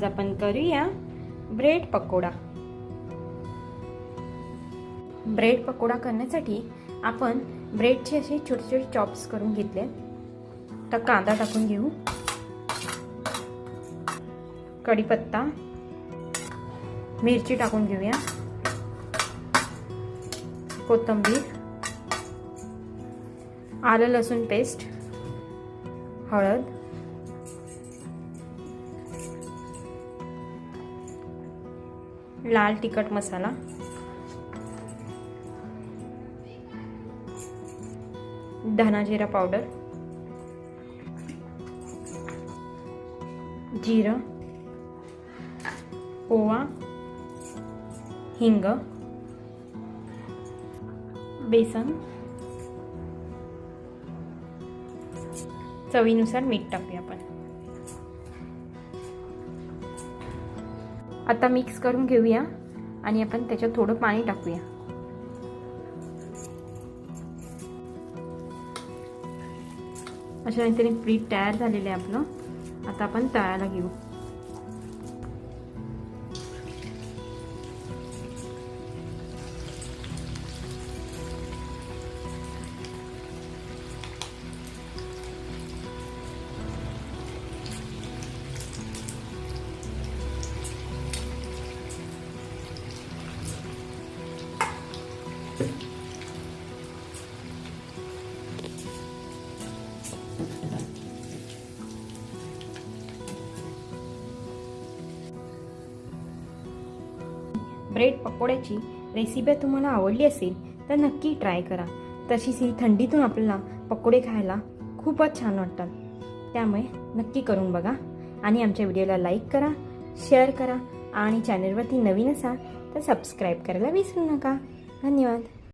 आज आपण करूया ब्रेड पकोडा। ब्रेड पकोडा करण्यासाठी आपण ब्रेडचे असे छोटे छोटे चॉप्स करून घेतले। तर कांदा टाकून घेऊ, कढीपत्ता, मिरची टाकून घेऊया, कोथिंबीर, आलं लसूण पेस्ट, हळद, लाल तिखट मसाला, धना जिरा पावडर, जिरं, ओवा, हिंग, बेसन, चवीनुसार मीठ टाकूया आपण। आता मिक्स करून घेऊया आणि आपण त्याच्यात थोडं पाणी टाकूया। अशा रीतीने पीठ तयार झालेलं आहे आपलं। आता आपण तळायला घेऊ। ब्रेड पकोड्याची रेसिपी तुम्हाला आवडली असेल तर नक्की ट्राय करा। तशीच ही थंडीतून आपल्याला पकोडे खायला खूपच छान वाटतात, त्यामुळे नक्की करून बघा आणि आमच्या व्हिडिओला लाईक करा, शेअर करा आणि चॅनलवरती नवीन असाल तर सबस्क्राईब करायला विसरू नका। धन्यवाद।